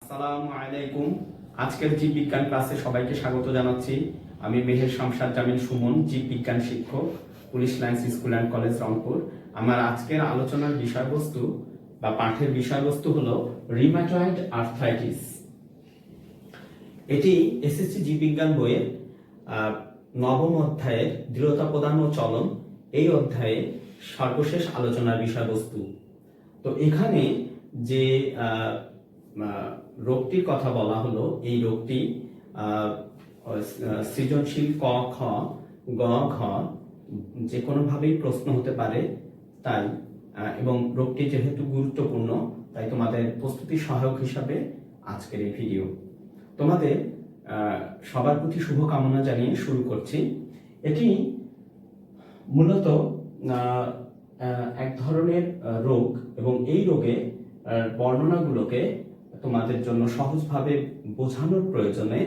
আসসালামু আলাইকুম। আজকের জীব বিজ্ঞান ক্লাসে সবাইকে স্বাগত জানাচ্ছি। আমি মেহের শামসাদ জামিল সুমন, জীব বিজ্ঞান শিক্ষক, police lines school and college Rangpur. আমার আজকের আলোচনার বিষয়বস্তু বা পাঠের বিষয়বস্তু হলো রিউমাটয়েড আর্থ্রাইটিস। এটি এসএসসি জীব বিজ্ঞান বইয়ের নবম অধ্যায়ের দৃঢ়তা প্রদান ও চলন এই অধ্যায়ে সর্বশেষ আলোচনার বিষয়বস্তু। তো এখানে যে রোগটির কথা বলা হলো, এই রোগটি সৃজনশীল ক, খ, গ, ঘ যে কোনোভাবেই প্রশ্ন হতে পারে। তাই এবং রোগটি যেহেতু গুরুত্বপূর্ণ, তাই তোমাদের প্রস্তুতি সহায়ক হিসাবে আজকের এই ভিডিও। তোমাদের সবার প্রতি শুভকামনা জানিয়ে শুরু করছি। এটি মূলত এক ধরনের রোগ এবং এই রোগে বর্ণনাগুলোকে তোমাদের জন্য সহজভাবে বোঝানোর প্রয়োজনে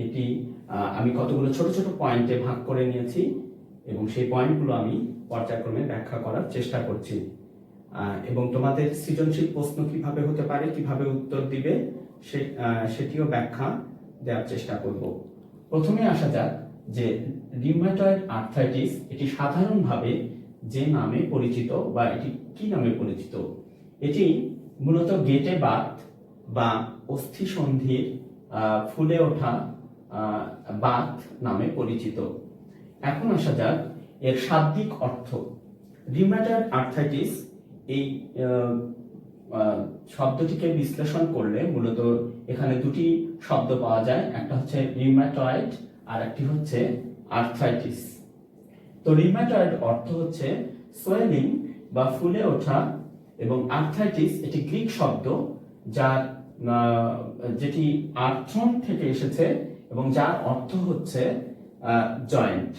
এটি আমি কতগুলো ছোট ছোট পয়েন্টে ভাগ করে নিয়েছি এবং সেই পয়েন্টগুলো আমি পর্যায়ক্রমে ব্যাখ্যা করার চেষ্টা করছি এবং তোমাদের সৃজনশীল প্রশ্ন কিভাবে হতে পারে, কিভাবে উত্তর দিবে সেটিও ব্যাখ্যা দেওয়ার চেষ্টা করব। প্রথমে আসা যাক যে রিউমাটয়েড আর্থ্রাইটিস এটি সাধারণভাবে যে নামে পরিচিত বা এটি কি নামে পরিচিত, এটি মূলত গেটে বাত বা অস্থি সন্ধির ফুলে ওঠা বাত নামে পরিচিত। এখন আসা যাক এর শাব্দিক অর্থ। রিউমাটয়েড আর্থ্রাইটিস এই শব্দটিকে বিশ্লেষণ করলে মূলত এখানে দুটি শব্দ পাওয়া যায়, একটা হচ্ছে রিউমাটয়েড আর একটি হচ্ছে আর্থ্রাইটিস। তো রিউমাটয়েড অর্থ হচ্ছে সোয়েলিং বা ফুলে ওঠা এবং আর্থ্রাইটিস এটি গ্রিক শব্দ যার যেটি আর্থ্রন থেকে এসেছে এবং যার অর্থ হচ্ছে জয়েন্ট,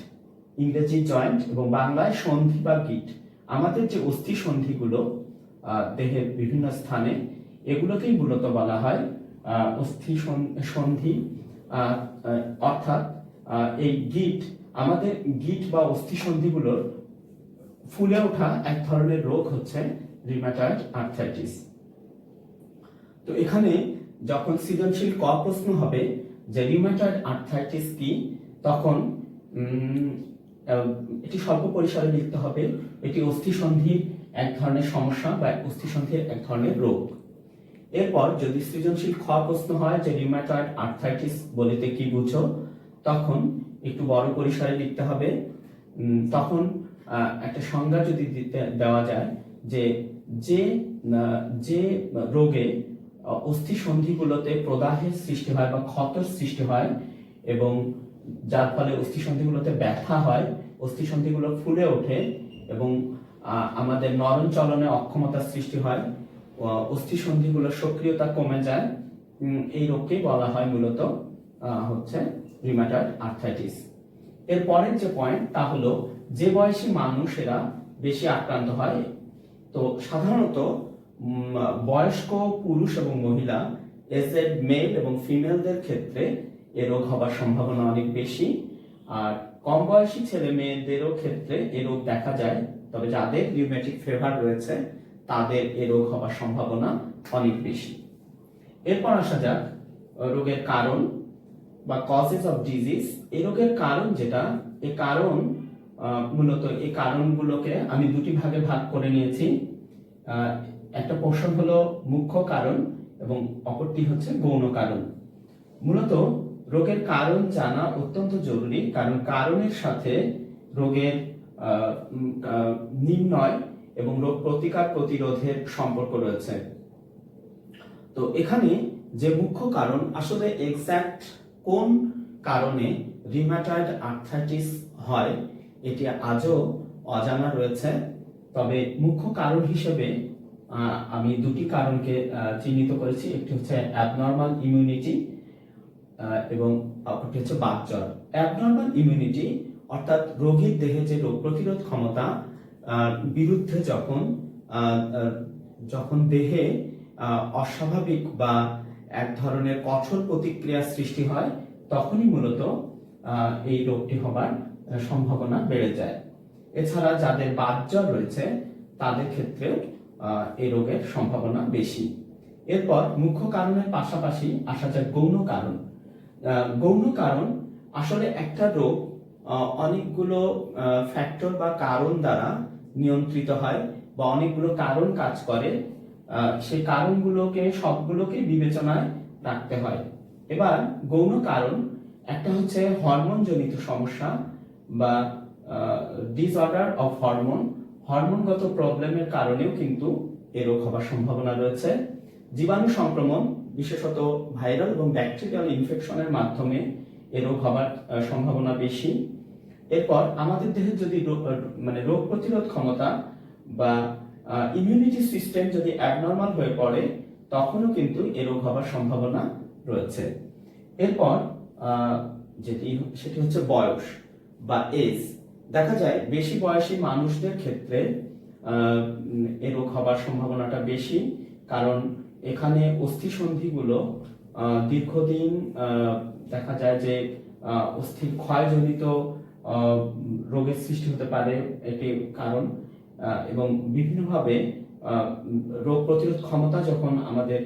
ইংরেজি জয়েন্ট এবং বাংলায় সন্ধি বা গিট। আমাদের যে অস্থি সন্ধিগুলো দেহের বিভিন্ন স্থানে, এগুলোকেই মূলত বলা হয় অস্থি সন্ধি। অর্থাৎ এই গিট, আমাদের গিট বা অস্থি সন্ধিগুলোর ফুলে ওঠা এক ধরনের রোগ হচ্ছে রিউমাটয়েড আর্থ্রাইটিস। তো এখানে যখন সৃজনশীল ক প্রশ্ন হবে যে রিউমাটয়েড আর্থ্রাইটিস কি, তখন এটি স্বল্প পরিসরে লিখতে হবে এটি অস্থিসন্ধির এক ধরনের সমস্যা বা অস্থিসন্ধির এক ধরনের রোগ। এরপর যদি সৃজনশীল খ প্রশ্ন হয় যে রিউমাটয়েড আর্থ্রাইটিস বলিতে কি বুঝো, তখন একটু বড় পরিসরে লিখতে হবে। তখন একটা সংজ্ঞা যদি দেওয়া যায় যে যে রোগে অস্থিসন্ধিগুলোতে প্রদাহের সৃষ্টি হয় বা ক্ষতর সৃষ্টি হয় এবং যার ফলে অস্থিসন্ধিগুলোতে ব্যথা হয়, অস্থিসন্ধিগুলো ফুলে ওঠে এবং আমাদের নরম চলনে অক্ষমতার সৃষ্টি হয়, অস্থিসন্ধিগুলোর সক্রিয়তা কমে যায়, এই রোগকেই বলা হয় মূলত হচ্ছে রিউমাটয়েড আর্থ্রাইটিস। এর পরের যে পয়েন্ট তা হলো যে বয়সী মানুষেরা বেশি আক্রান্ত হয়। তো সাধারণত বয়স্ক পুরুষ এবং মহিলা, এজেড মেল এবং ফিমেলদের ক্ষেত্রে এ রোগ হবার সম্ভাবনা অনেক বেশি। আর কম বয়সী ছেলে মেয়েদেরও ক্ষেত্রে এ রোগ দেখা যায়, তবে যাদের রিউমেটিক ফিভার রয়েছে তাদের এ রোগ হবার সম্ভাবনা অনেক বেশি। এরপর আসা যাক রোগের কারণ বা কজেস অফ ডিজিজ। এই রোগের কারণ যেটা, এই কারণ মূলত এই কারণগুলোকে আমি দুটি ভাগে ভাগ করে নিয়েছি। একটা পোর্শন হলো মুখ্য কারণ এবং অপরটি হচ্ছে গৌণ কারণ। মূলত রোগের কারণ জানা অত্যন্ত জরুরি, কারণ কারণের সাথে রোগের নির্ণয় এবং রোগ প্রতিকার প্রতিরোধের সম্পর্ক রয়েছে। তো এখানে যে মুখ্য কারণ, আসলে এক্সাক্ট কোন কারণে রিউমাটয়েড আর্থ্রাইটিস হয় এটি আজও অজানা রয়েছে। তবে মুখ্য কারণ হিসেবে আমি দুটি কারণকে চিহ্নিত করেছি, একটি হচ্ছে অ্যাবনর্মাল ইমিউনিটি এবং অপরটি হচ্ছে বাতজ্বর। অ্যাবনর্মাল ইমিউনিটি অর্থাৎ রোগীর দেহে যে রোগ প্রতিরোধ ক্ষমতা বিরুদ্ধে যখন দেহে অস্বাভাবিক বা এক ধরনের কঠোর প্রতিক্রিয়া সৃষ্টি হয়, তখনই মূলত এই রোগটি হবার সম্ভাবনা বেড়ে যায়। এছাড়া যাদের বাতজ্বর রয়েছে তাদের ক্ষেত্রেও এই রোগের সম্ভাবনা বেশি। এরপর মুখ্য কারণের পাশাপাশি আসা যায় গৌণ কারণ। গৌণ কারণ আসলে একটা রোগ অনেকগুলো ফ্যাক্টর বা কারণ দ্বারা নিয়ন্ত্রিত হয় বা অনেকগুলো কারণ কাজ করে, সেই কারণগুলোকে সবগুলোকে বিবেচনায় রাখতে হয়। এবার গৌণ কারণ একটা হচ্ছে হরমোন জনিত সমস্যা বা ডিসঅর্ডার অফ হরমোন, হরমোনগত প্রবলেমের কারণেও কিন্তু এ রোগ হবার সম্ভাবনা রয়েছে। জীবাণু সংক্রমণ, বিশেষত ভাইরাল এবং ব্যাকটেরিয়াল ইনফেকশনের মাধ্যমে এ রোগ হবার সম্ভাবনা বেশি। এরপর আমাদের দেহের যদি মানে রোগ প্রতিরোধ ক্ষমতা বা ইমিউনিটি সিস্টেম যদি অ্যাবনর্মাল হয়ে পড়ে, তখনও কিন্তু এ রোগ হবার সম্ভাবনা রয়েছে। এরপর সেটি হচ্ছে বয়স বা এজ। দেখা যায় বেশি বয়সী মানুষদের ক্ষেত্রে এ রোগ হবার সম্ভাবনাটা বেশি, কারণ এখানে অস্থিসন্ধিগুলো দীর্ঘদিন দেখা যায় যে অস্থির ক্ষয়জনিত রোগের সৃষ্টি হতে পারে, এটি কারণ। এবং বিভিন্নভাবে রোগ প্রতিরোধ ক্ষমতা যখন আমাদের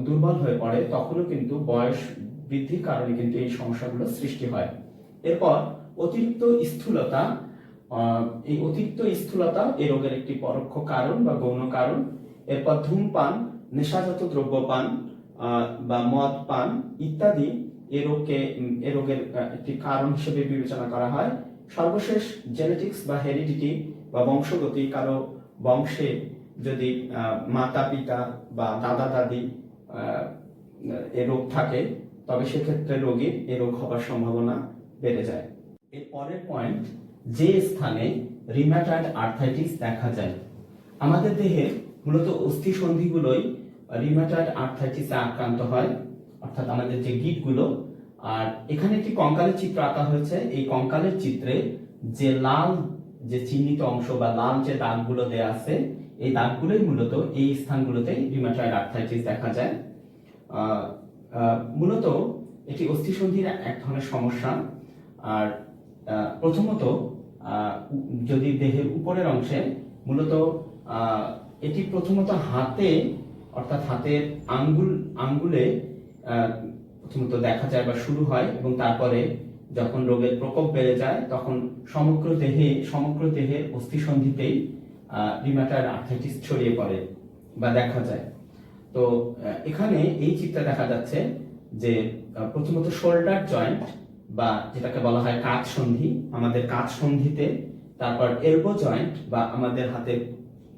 দুর্বল হয়ে পড়ে, তখনও কিন্তু বয়স বৃদ্ধির কারণে কিন্তু এই সমস্যাগুলো সৃষ্টি হয়। এরপর অতিরিক্ত স্থূলতা, এই অতিরিক্ত স্থূলতা এই রোগের একটি পরোক্ষ কারণ বা গৌণ কারণ। এরপর ধূমপান, নেশাজাত দ্রব্য পান বা মদ পান ইত্যাদি এ রোগের একটি কারণ হিসেবে বিবেচনা করা হয়। সর্বশেষ জেনেটিক্স বা হেরিডিটি বা বংশগতি, কারো বংশে যদি মাতা পিতা বা দাদা দাদি এ রোগ থাকে, তবে সেক্ষেত্রে রোগীর এ রোগ হবার সম্ভাবনা বেড়ে যায়। এর পরের পয়েন্ট, যে স্থানে রিউমাটয়েড আর্থ্রাইটিস দেখা যায়। আমাদের দেহে মূলত অস্থিসন্ধিগুলোই রিউমাটয়েড আর্থ্রাইটিসে আক্রান্ত হয়, অর্থাৎ আমাদের যে গিঁটগুলো। আর এখানে একটি কঙ্কালের চিত্র আঁকা হয়েছে। এই কঙ্কালের চিত্রে যে লাল যে চিহ্নিত অংশ বা লাল যে দাগগুলো দেয়া আছে, এই দাগগুলোই মূলত এই স্থানগুলোতে রিউমাটয়েড আর্থ্রাইটিস দেখা যায়। মূলত এটি অস্থিসন্ধির এক ধরনের সমস্যা। আর প্রথমত যদি দেহের উপরের অংশে, মূলত এটি প্রথমত হাতে, অর্থাৎ হাতের আঙ্গুলে প্রথমত দেখা যায় বা শুরু হয়, এবং তারপরে যখন রোগের প্রকোপ বেড়ে যায়, তখন সমগ্র দেহের অস্থিসন্ধিতেই রিউমাটয়েড আর্থ্রাইটিস ছড়িয়ে পড়ে বা দেখা যায়। তো এখানে এই চিত্রে দেখা যাচ্ছে যে প্রথমত শোল্ডার জয়েন্ট বা যেটাকে বলা হয় কাঁধ সন্ধি, আমাদের কাঁধ সন্ধিতে, তারপর এলবো জয়েন্ট বা আমাদের হাতের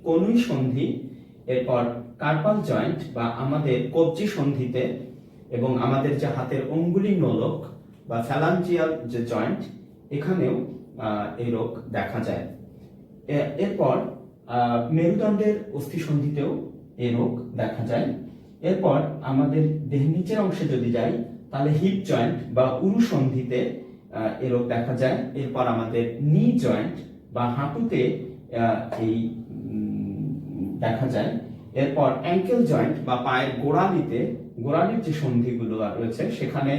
কনুই সন্ধি, এরপর কার্পাল জয়েন্ট বা আমাদের কবজি সন্ধিতে, এবং আমাদের যে হাতের অঙ্গুলি নোলক বা ফ্যালাঞ্জিয়াল যে জয়েন্ট, এখানেও এই রোগ দেখা যায়। এরপর মেরুদণ্ডের অস্থিসন্ধিতেও এই রোগ দেখা যায়। এরপর আমাদের দেহের নিচের অংশে যদি যাই, তাহলে হিপ জয়েন্ট বা উরু সন্ধিতে এই রোগ দেখা যায়। এরপর আমাদের নি জয়েন্ট বা হাঁটুতে এই দেখা যায়। এরপর অ্যাঙ্কেল জয়েন্ট বা পায়ের গোড়ালির যে সন্ধিগুলো রয়েছে, সেখানে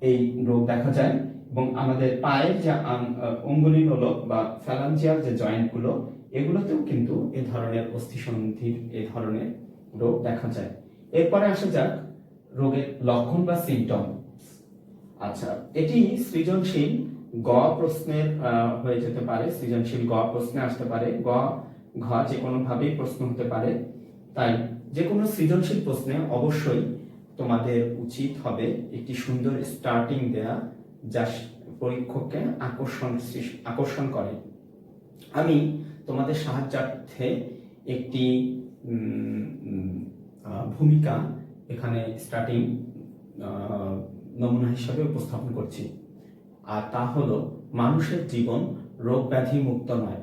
এই রোগ দেখা যায়। এবং আমাদের পায়ের যে অঙ্গুলি নোলক বা ফ্যালাঞ্জিয়াল যে জয়েন্টগুলো, এগুলোতেও কিন্তু এ ধরনের অস্থিসন্ধির এ ধরনের রোগ দেখা যায়। এরপরে আসা যাক রোগের লক্ষণ বা সিমটম। আচ্ছা, এটি সৃজনশীল গ প্রশ্নের হয়ে যেতে পারে, সৃজনশীল গ প্রশ্নে আসতে পারে, গ ঘ যে কোনো ভাবেই প্রশ্ন হতে পারে। তাই যে কোনো সৃজনশীল প্রশ্নে অবশ্যই তোমাদের উচিত হবে একটি সুন্দর স্টার্টিং দেয়া, যা পরীক্ষককে আকর্ষণ করে। আমি তোমাদের সাহায্যার্থে একটি ভূমিকা এখানে স্টার্টিং নমুনা হিসাবে উপস্থাপন করছি, আর তা হলো মানুষের জীবন রোগ ব্যাধি মুক্ত নয়।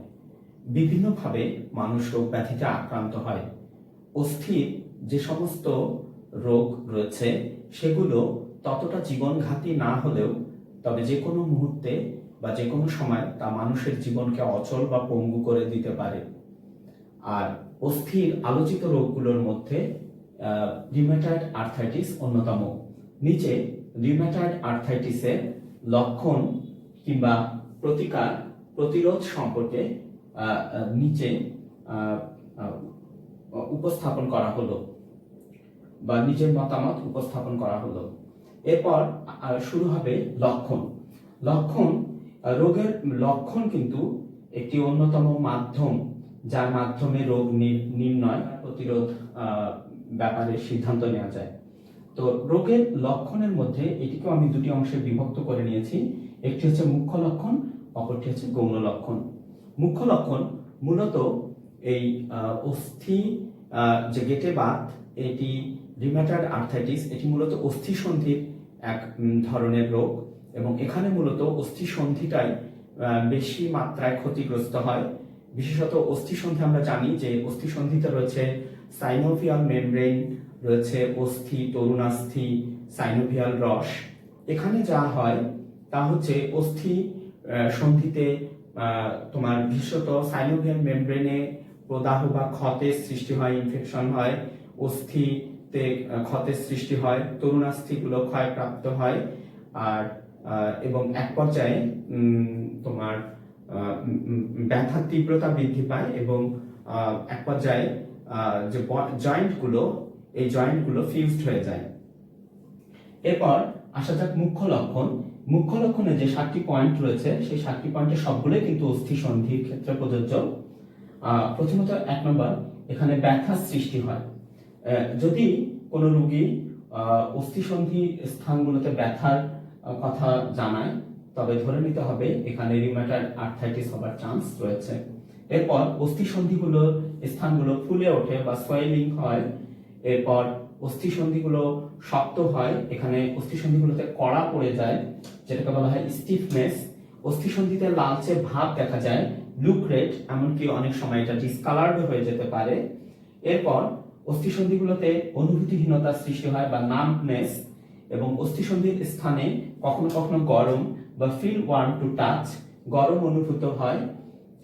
বিভিন্নভাবে মানুষ রোগ ব্যাধিতে আক্রান্ত হয়। অস্থির যে সমস্ত রোগ রয়েছে, সেগুলো ততটা জীবনঘাতী না হলেও তবে যে কোনো মুহূর্তে বা যে কোনো সময় তা মানুষের জীবনকে অচল বা পঙ্গু করে দিতে পারে। আর অস্থির আলোচিত রোগগুলোর মধ্যে রিউমাটয়েড আর্থ্রাইটিস অন্যতম। নিচে রিউমাটয়েড আর্থ্রাইটিসের লক্ষণ কিংবা প্রতিরোধ সম্পর্কে নিচে উপস্থাপন করা হলো বা নিজের মতামত উপস্থাপন করা হলো। এরপর শুরু হবে লক্ষণ। লক্ষণ, রোগের লক্ষণ কিন্তু একটি অন্যতম মাধ্যম যার মাধ্যমে রোগ নির্ণয় প্রতিরোধ ব্যাপারে সিদ্ধান্ত নেওয়া যায়। তো রোগের লক্ষণের মধ্যে এটিকেও আমি দুটি অংশে বিভক্ত করে নিয়েছি। একটি হচ্ছে মুখ্য লক্ষণ, অপরটি হচ্ছে গৌণ লক্ষণ। মুখ্য লক্ষণ মূলত এই অস্থি যে গেটে বাত, এটি রিউমাটয়েড আর্থ্রাইটিস, এটি মূলত অস্থি সন্ধির এক ধরনের রোগ এবং এখানে মূলত অস্থি সন্ধিটাই বেশি মাত্রায় ক্ষতিগ্রস্ত হয়। বিশেষত অস্থি সন্ধি আমরা জানি যে অস্থি সন্ধিতে রয়েছে সাইনোভিয়াল মেমব্রেন, রয়েছে অস্থি, তরুণাস্থি, সাইনোভিয়াল রস। এখানে যা হয় তা হচ্ছে অস্থি সন্ধিতে তোমার বিশেষত সাইনোভিয়াল মেমব্রেনে প্রদাহ বা ক্ষতের সৃষ্টি হয়, ইনফেকশন হয়, অস্থিতে ক্ষতের সৃষ্টি হয়, তরুণাস্থিগুলো ক্ষয়প্রাপ্ত হয় আর এবং এক পর্যায়ে তোমার ব্যথার তীব্রতা বৃদ্ধি পায় এবং এক পর্যায়ে যে জয়েন্টগুলো, এই জয়েন্টগুলো ফিউজড হয়ে যায়। এরপর আসা যাক মুখ্য লক্ষণ। মুখ্য লক্ষণে যে 7টি পয়েন্ট রয়েছে সেই 7টি পয়েন্টের সবগুলোই কিন্তু অস্থি সন্ধির ক্ষেত্রে প্রযোজ্য। প্রথমত 1 নম্বর, এখানে ব্যথার সৃষ্টি হয়। যদি কোনো রোগী অস্থি সন্ধি স্থানগুলোতে ব্যথার কথা জানায় তবে ধরে নিতে হবে এখানে রিউমাটয়েড আর্থ্রাইটিস হবার চান্স রয়েছে। এরপর অস্থি সন্ধিগুলোর স্থানগুলো ফুলে ওঠে বা সোয়েলিং হয়। এরপর অস্থি সন্ধিগুলো শক্ত হয়, এখানে অস্থি সন্ধিগুলোতে কড়া পড়ে যায় যেটাকে বলা হয় স্টিফনেস। অস্থি সন্ধিতে লালচে ভাব দেখা যায়, লুক রেড, এমনকি অনেক সময় এটা ডিসকালার্ড হয়ে যেতে পারে। এরপর অস্থি সন্ধিগুলোতে অনুভূতিহীনতার সৃষ্টি হয় বা নাম্বনেস এবং অস্থি সন্ধির স্থানে কখনো কখনো গরম বা ফিল ওয়ার্ম টু টাচ, গরম অনুভূত হয়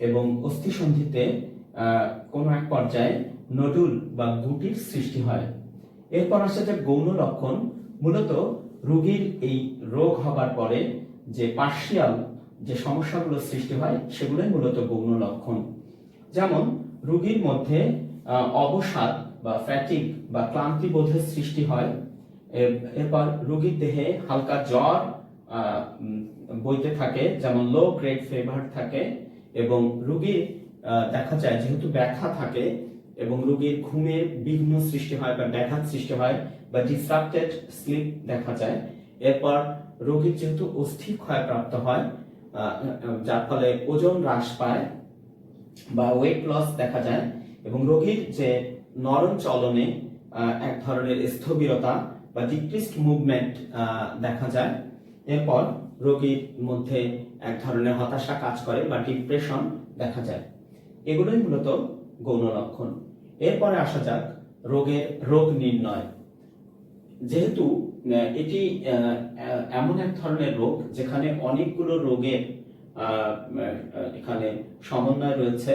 এবং অস্থি সন্ধিতে কোনো এক পর্যায়ে নডুল বা গুটির সৃষ্টি হয়। এরপর আসে যে গৌণ লক্ষণ। মূলত রোগীর এই রোগ হবার পরে যে পার্শিয়াল যে সমস্যাগুলো সৃষ্টি হয় সেগুলোই মূলত গৌণ লক্ষণ। যেমন রোগীর মধ্যে অবসাদ বা ফ্যাটিক বা ক্লান্তি বোধের সৃষ্টি হয়। এরপর রোগীর দেহে হালকা জ্বর বইতে থাকে, যেমন লো গ্রেড ফিভার থাকে এবং রোগীর দেখা যায় যেহেতু ব্যথা থাকে এবং রোগীর ঘুমের বিঘ্ন সৃষ্টি হয় বা ব্যাঘাত সৃষ্টি হয় বা ডিসরাপ্টেড স্লিপ দেখা যায়। এরপর রোগীর যেহেতু অস্থি ক্ষয়প্রাপ্ত হয় যার ফলে ওজন হ্রাস পায় বা ওয়েট লস দেখা যায় এবং রোগীর যে নরম চলনে এক ধরনের স্থবিরতা বা ডিক্রিসড মুভমেন্ট দেখা যায়। এরপর রোগীর মধ্যে এক ধরনের হতাশা কাজ করে বা ডিপ্রেশন দেখা যায়। এগুলোই মূলত গৌণ লক্ষণ। এরপরে আসা যাক রোগ নির্ণয়। যেহেতু এটি এমন এক ধরনের রোগ যেখানে অনেকগুলো রোগের এখানে সমন্বয় রয়েছে,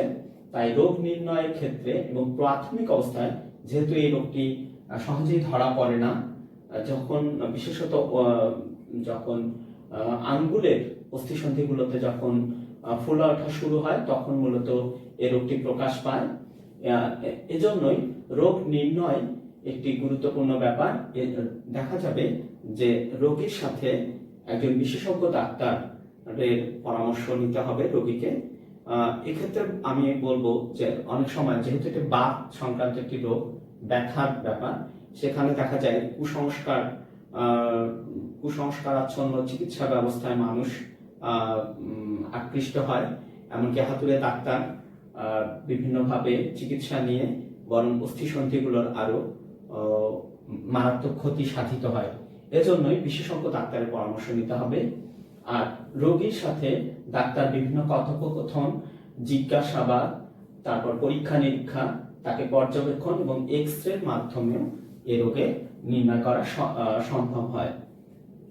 তাই রোগ নির্ণয়ের ক্ষেত্রে এবং প্রাথমিক অবস্থায় যেহেতু এই রোগটি সহজেই ধরা পড়ে না, যখন বিশেষত যখন আঙ্গুলের অস্থিসন্ধিগুলোতে যখন ফুলা ওঠা শুরু হয় তখন মূলত এই রোগটি প্রকাশ পায়। এজন্যই রোগ নির্ণয় একটি গুরুত্বপূর্ণ ব্যাপার। দেখা যাবে যে রোগীর সাথে একজন বিশেষজ্ঞ ডাক্তারের পরামর্শ নিতে হবে রোগীকে। এক্ষেত্রে আমি বলবো যে অনেক সময় যেহেতু এটা বাত সংক্রান্ত একটি রোগ, ব্যথার ব্যাপার, সেখানে দেখা যায় কুসংস্কারাচ্ছন্ন চিকিৎসা ব্যবস্থায় মানুষ আকৃষ্ট হয়, এমনকি হাতুড়ে ডাক্তার বিভিন্নভাবে চিকিৎসা নিয়ে বরং অস্থিসন্ধিগুলোর আরো মারাত্মক ক্ষতি সাধিত হয়। এজন্যই বিশেষজ্ঞ ডাক্তারের পরামর্শ নিতে হবে। আর রোগীর সাথে ডাক্তার বিভিন্ন কথোপকথন, জিজ্ঞাসাবাদ, তারপর পরীক্ষা নিরীক্ষা, তাকে পর্যবেক্ষণ এবং এক্স-রের মাধ্যমেও এ রোগে নির্ণয় করা সম্ভব হয়।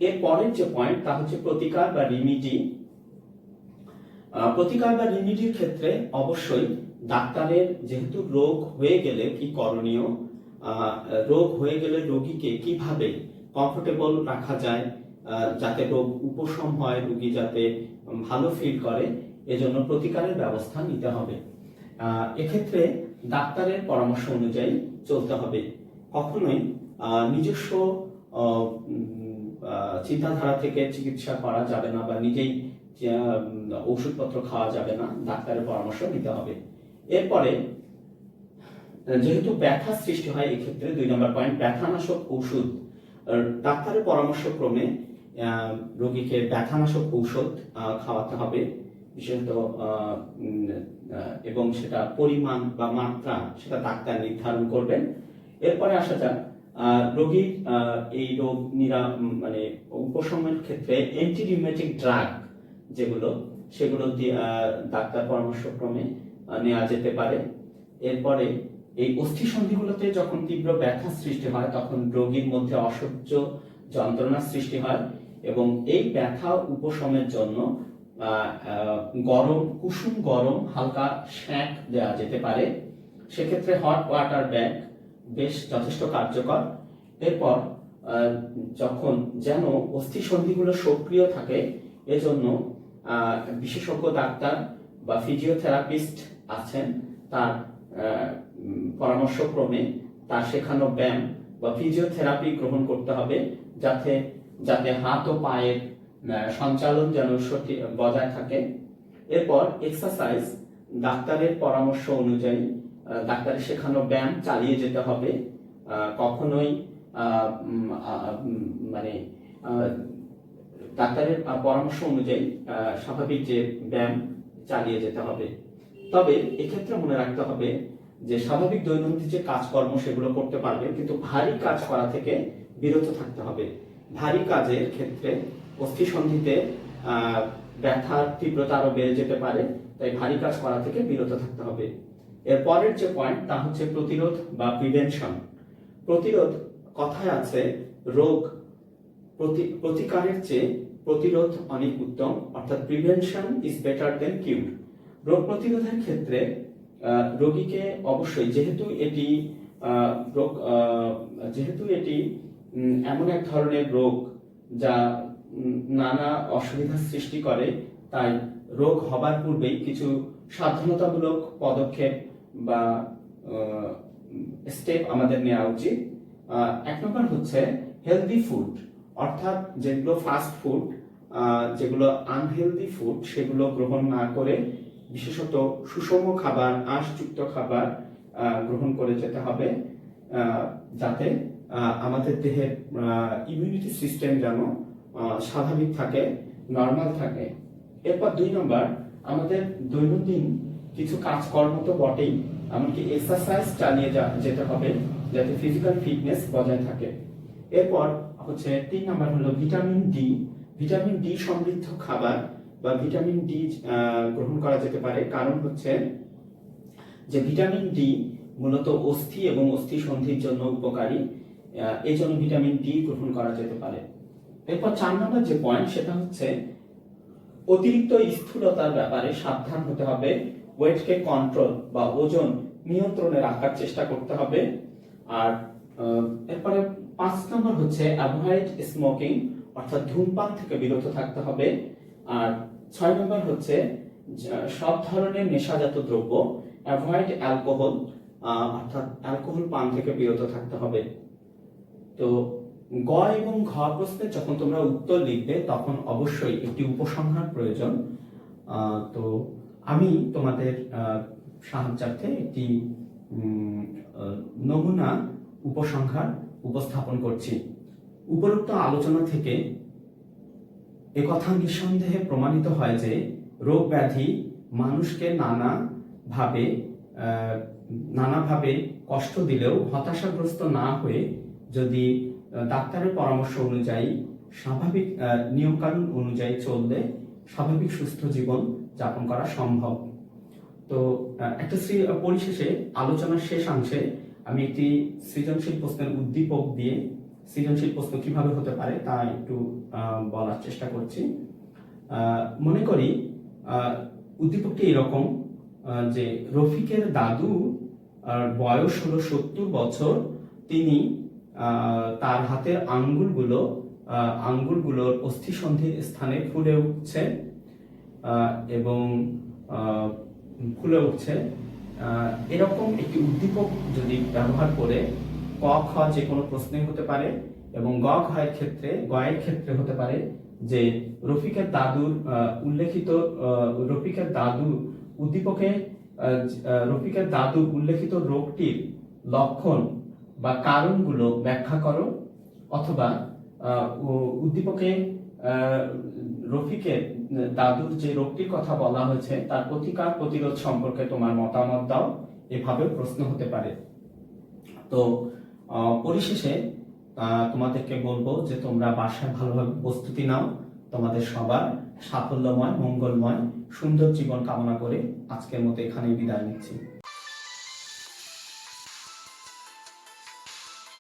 এর পরের যে পয়েন্ট তা হচ্ছে প্রতিকার বা রিমিডি। প্রতিকার বা রিমিডির ক্ষেত্রে অবশ্যই ডাক্তারের যেহেতু রোগ হয়ে গেলে কি করণীয়, রোগ হয়ে গেলে রোগীকে কিভাবে কমফোর্টেবল রাখা যায় যাতে রোগ উপশম হয়, রোগী যাতে ভালো ফিল করে, এজন্য প্রতিকারের ব্যবস্থা নিতে হবে। এক্ষেত্রে ডাক্তারের পরামর্শ অনুযায়ী চলতে হবে। কখনোই নিজস্ব চিন্তাধারা থেকে চিকিৎসা করা যাবে না বা নিজেই ওষুধপত্র খাওয়া যাবে না, ডাক্তারের পরামর্শ নিতে হবে। এরপরে যেহেতু ব্যথা সৃষ্টি হয়, এক্ষেত্রে 2 নম্বর পয়েন্ট, ব্যথানাশক ঔষধ। ডাক্তারের পরামর্শ ক্রমে রোগীকে ব্যথানাশক ঔষধ খাওয়াতে হবে বিশেষত, এবং সেটা পরিমাণ বা মাত্রা সেটা ডাক্তার নির্ধারণ করবেন। এরপরে আসা যাক রোগীর এই রোগ মানে উপশমের ক্ষেত্রে অ্যান্টিরিউমেটিক ড্রাগ যেগুলো, সেগুলো ডাক্তার পরামর্শক্রমে নেওয়া যেতে পারে। এরপরে এই অস্থিসন্ধিগুলোতে যখন তীব্র ব্যথা সৃষ্টি হয় তখন রোগীর মধ্যে অসহ্য যন্ত্রণা সৃষ্টি হয় এবং এই ব্যথা উপশমের জন্য কুসুম গরম হালকা সেঁক দেওয়া যেতে পারে। সেক্ষেত্রে হট ওয়াটার ব্যাগ বেশ যথেষ্ট কার্যকর। এরপর যখন যেন অস্থিসন্ধিগুলো সক্রিয় থাকে এজন্য বিশেষজ্ঞ ডাক্তার বা ফিজিওথেরাপিস্ট আছেন, তার পরামর্শক্রমে তার শেখানো ব্যায়াম বা ফিজিওথেরাপি গ্রহণ করতে হবে যাতে হাত ও পায়ের সঞ্চালন যেন সঠিক বজায় থাকে। এরপর এক্সারসাইজ ডাক্তারের পরামর্শ অনুযায়ী ডাক্তারের শেখানো ব্যায়াম চালিয়ে যেতে হবে। কখনোই মানে ডাক্তারের পরামর্শ অনুযায়ী স্বাভাবিক যে ব্যায়াম চালিয়ে যেতে হবে। তবে এক্ষেত্রে মনে রাখতে হবে যে স্বাভাবিক দৈনন্দিন যে কাজকর্ম সেগুলো করতে পারবে, কিন্তু ভারী কাজ করা থেকে বিরত থাকতে হবে। ভারী কাজের ক্ষেত্রে অস্থিসন্ধিতে ব্যথার তীব্রতা আরো বেড়ে যেতে পারে, তাই ভারী কাজ করা থেকে বিরত থাকতে হবে। এর পরের যে পয়েন্ট তা হচ্ছে প্রতিরোধ বা প্রিভেনশন। প্রতিরোধ, কথায় আছে রোগ প্রতিকারের চেয়ে প্রতিরোধ অনেক উত্তম, অর্থাৎ প্রিভেনশন ইজ বেটার দেন কিউর। রোগ প্রতিরোধের ক্ষেত্রে রোগীকে অবশ্যই, যেহেতু এটি এমন এক ধরনের রোগ যা নানা অসুবিধার সৃষ্টি করে, তাই রোগ হবার পূর্বেই কিছু সাবধানতামূলক পদক্ষেপ বা স্টেপ আমাদের নেওয়া উচিত। 1 নম্বর হচ্ছে হেলদি ফুড, অর্থাৎ যেগুলো ফাস্ট ফুড, যেগুলো আনহেলদি ফুড সেগুলো গ্রহণ না করে বিশেষত সুষম খাবার, আঁশযুক্ত খাবার গ্রহণ করে যেতে হবে, যাতে আমাদের দেহের ইমিউনিটি সিস্টেম যেন স্বাভাবিক থাকে, নর্মাল থাকে। এরপর 2 নম্বর, আমাদের দৈনন্দিন কিছু কাজকর্ম তো বটেই, এমনকি এক্সারসাইজ চালিয়ে যেতে হবে যাতে ফিজিক্যাল ফিটনেস বজায় থাকে। এরপর হচ্ছে 3 নম্বর হলো ভিটামিন ডি। ভিটামিন ডি সমৃদ্ধ খাবার বা ভিটামিন ডি গ্রহণ করা যেতে পারে। কারণ হচ্ছে যে ভিটামিন ডি মূলত অস্থি এবং অস্থিসন্ধির জন্য উপকারী, এই জন্য ভিটামিন ডি গ্রহণ করা যেতে পারে। এরপর 4 নম্বর যে পয়েন্ট সেটা হচ্ছে অতিরিক্ত স্থূলতার ব্যাপারে সাবধান হতে হবে। ওয়েটকে কন্ট্রোল বা ওজন নিয়ন্ত্রণে রাখার চেষ্টা করতে হবে। আর এরপরে 5 নম্বর হচ্ছে অ্যাভয়েড স্মোকিং, অর্থাৎ ধূমপান থেকে বিরত থাকতে হবে। আর 6 নম্বর হচ্ছে সব ধরনের নেশাজাত দ্রব্য, অ্যাভয়েড অ্যালকোহল, অর্থাৎ অ্যালকোহল পান থেকে বিরত থাকতে হবে। তো গ এবং ঘ প্রশ্নে যখন তোমরা উত্তর লিখবে তখন অবশ্যই একটি উপসংহার প্রয়োজন। তো আমি তোমাদের সাহায্যার্থে একটি নমুনা উপসংহার উপস্থাপন করছি। উপরোক্ত আলোচনা থেকে একথা নিঃসন্দেহে প্রমাণিত হয় যে রোগ ব্যাধি মানুষকে নানাভাবে কষ্ট দিলেও হতাশাগ্রস্ত না হয়ে যদি ডাক্তারের পরামর্শ অনুযায়ী স্বাভাবিক নিয়মকানুন অনুযায়ী চললে স্বাভাবিক সুস্থ জীবন যাপন করা সম্ভব। তো একটা পরিশেষে আলোচনার শেষাংশে আমি একটি সৃজনশীল প্রশ্নের উদ্দীপক দিয়ে সৃজনশীল প্রশ্ন কিভাবে হতে পারে তা একটু বলার চেষ্টা করছি। মনে করি উদ্দীপকটি এরকম যে রফিকের দাদু বয়স হলো 70 বছর, তিনি তার হাতের আঙ্গুলগুলোর অস্থিসন্ধির স্থানে ফুলে উঠছে এরকম একটি উদ্দীপক যদি ব্যবহার করে ক খ যে কোনো প্রশ্নই হতে পারে, এবং গ ঘয়ের ক্ষেত্রে হতে পারে যে রফিকের দাদুর উল্লেখিত রফিকের দাদু উদ্দীপকে রফিকের দাদুর উল্লেখিত রোগটির লক্ষণ বা কারণগুলো ব্যাখ্যা করো, অথবা উদ্দীপকে রফিকের দাদুর যে রোগটির কথা বলা হয়েছে তার প্রতিকার প্রতিরোধ সম্পর্কে তোমার মতামত দাও। এভাবে প্রশ্ন হতে পারে। তো পরিশেষে তোমাদেরকে বলবো যে তোমরা বাসায় ভালোভাবে প্রস্তুতি নাও। তোমাদের সবার সাফল্যময়, মঙ্গলময়, সুন্দর জীবন কামনা করে আজকের মতো এখানেই বিদায় নিচ্ছি।